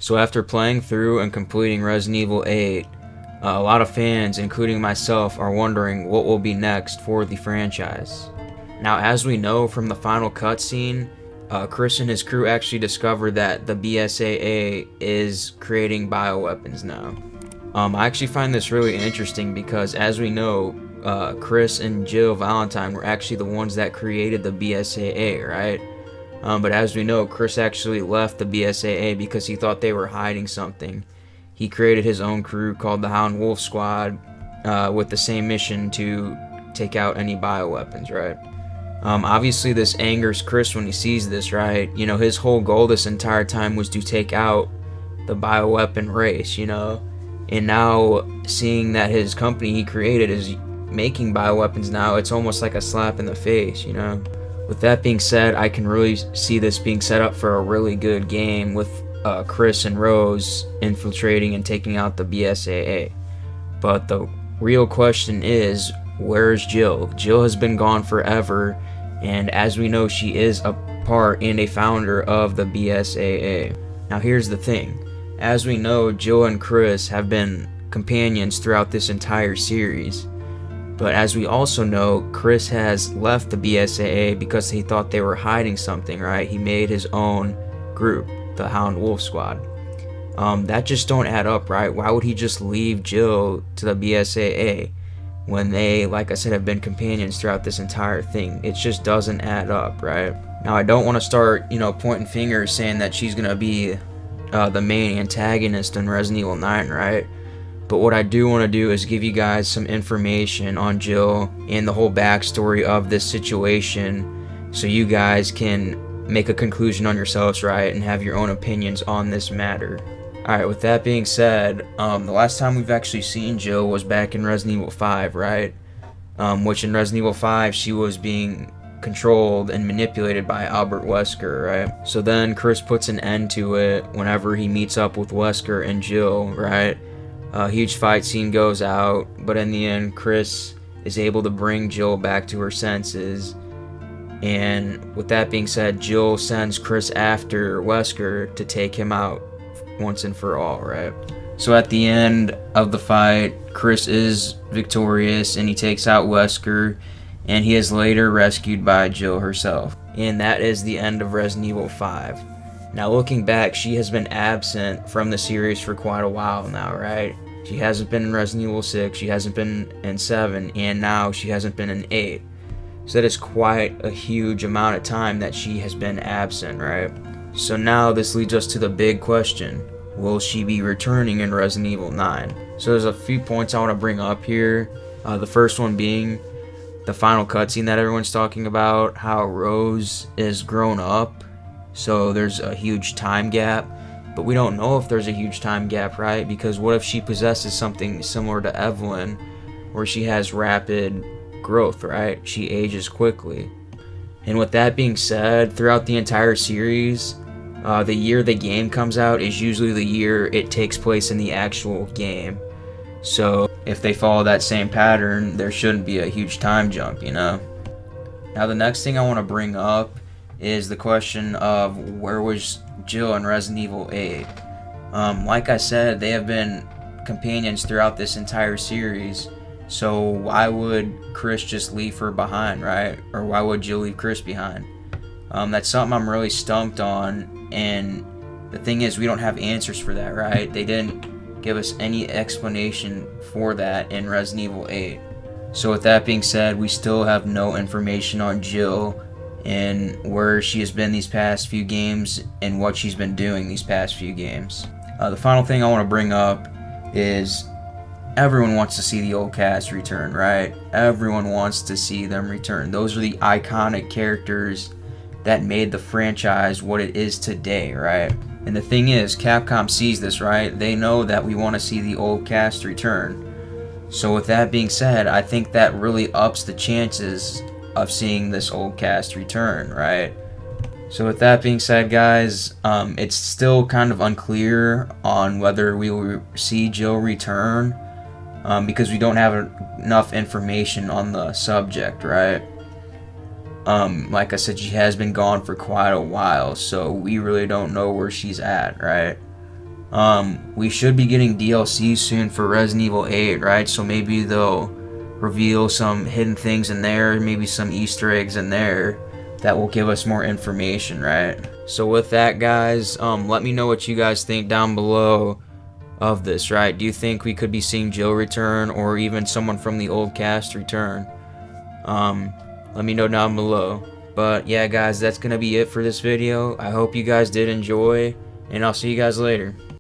So after playing through and completing Resident Evil 8, a lot of fans, including myself, are wondering what will be next for the franchise. Now, as we know from the final cutscene, Chris and his crew actually discovered that the BSAA is creating bioweapons now. I actually find this really interesting because, as we know, Chris and Jill Valentine were actually the ones that created the BSAA, right? But as we know, Chris actually left the BSAA because he thought they were hiding something. He created his own crew called the Hound Wolf Squad with the same mission to take out any bioweapons, right? Obviously, this angers Chris when he sees this, right? You know, his whole goal this entire time was to take out the bioweapon race, you know? And now, seeing that his company he created is making bioweapons now, it's almost like a slap in the face, you know? With that being said, I can really see this being set up for a really good game with Chris and Rose infiltrating and taking out the BSAA. But the real question is, where's Jill? Jill has been gone forever, and as we know, she is a part and a founder of the BSAA. Now here's the thing. As we know, Jill and Chris have been companions throughout this entire series. But as we also know, Chris has left the BSAA because he thought they were hiding something, right? He made his own group, the Hound Wolf Squad. That just don't add up, right? Why would he just leave Jill to the BSAA when they, like I said, have been companions throughout this entire thing? It just doesn't add up, right? Now, I don't want to start, pointing fingers saying that she's going to be the main antagonist in Resident Evil 9, right? But what I do want to do is give you guys some information on Jill and the whole backstory of this situation so you guys can make a conclusion on yourselves, right, and have your own opinions on this matter. Alright, with that being said, the last time we've actually seen Jill was back in Resident Evil 5, right? Which in Resident Evil 5, she was being controlled and manipulated by Albert Wesker, right? So then Chris puts an end to it whenever he meets up with Wesker and Jill, right? A huge fight scene goes out, but in the end, Chris is able to bring Jill back to her senses. And with that being said, Jill sends Chris after Wesker to take him out once and for all, right? So at the end of the fight, Chris is victorious and he takes out Wesker, and he is later rescued by Jill herself. And that is the end of Resident Evil 5. Now looking back, she has been absent from the series for quite a while now, right? She hasn't been in Resident Evil 6, she hasn't been in 7, and now she hasn't been in 8. So that is quite a huge amount of time that she has been absent, right? So now this leads us to the big question. Will she be returning in Resident Evil 9? So there's a few points I want to bring up here. The first one being the final cutscene that everyone's talking about, how Rose is grown up. So there's a huge time gap. But we don't know if there's a huge time gap, right? Because what if she possesses something similar to Evelyn, where she has rapid growth, right? She ages quickly. And with that being said, throughout the entire series, the year the game comes out is usually the year it takes place in the actual game. So if they follow that same pattern, there shouldn't be a huge time jump, Now the next thing I want to bring up is the question of where was Jill in Resident Evil 8. Like I said, they have been companions throughout this entire series, so why would Chris just leave her behind, right? Or why would Jill leave Chris behind? That's something I'm really stumped on, and the thing is, we don't have answers for that, right? They didn't give us any explanation for that in Resident Evil 8. So with that being said, we still have no information on Jill and where she has been these past few games and what she's been doing these past few games. The final thing I want to bring up is everyone wants to see the old cast return, right? Everyone wants to see them return. Those are the iconic characters that made the franchise what it is today, right? And the thing is, Capcom sees this, right? They know that we want to see the old cast return. So with that being said, I think that really ups the chances of seeing this old cast return, right? So with that being said, guys, it's still kind of unclear on whether we will see Jill return because we don't have enough information on the subject, right? Like I said, she has been gone for quite a while, so we really don't know where she's at, right? We should be getting DLC soon for Resident Evil 8, right? So maybe they'll reveal some hidden things in there, maybe some Easter eggs in there that will give us more information, right? So with that, guys, let me know what you guys think down below of this, right? Do you think we could be seeing Jill return, or even someone from the old cast return? Let me know down below. But yeah, guys, that's gonna be it for this video. I hope you guys did enjoy, and I'll see you guys later.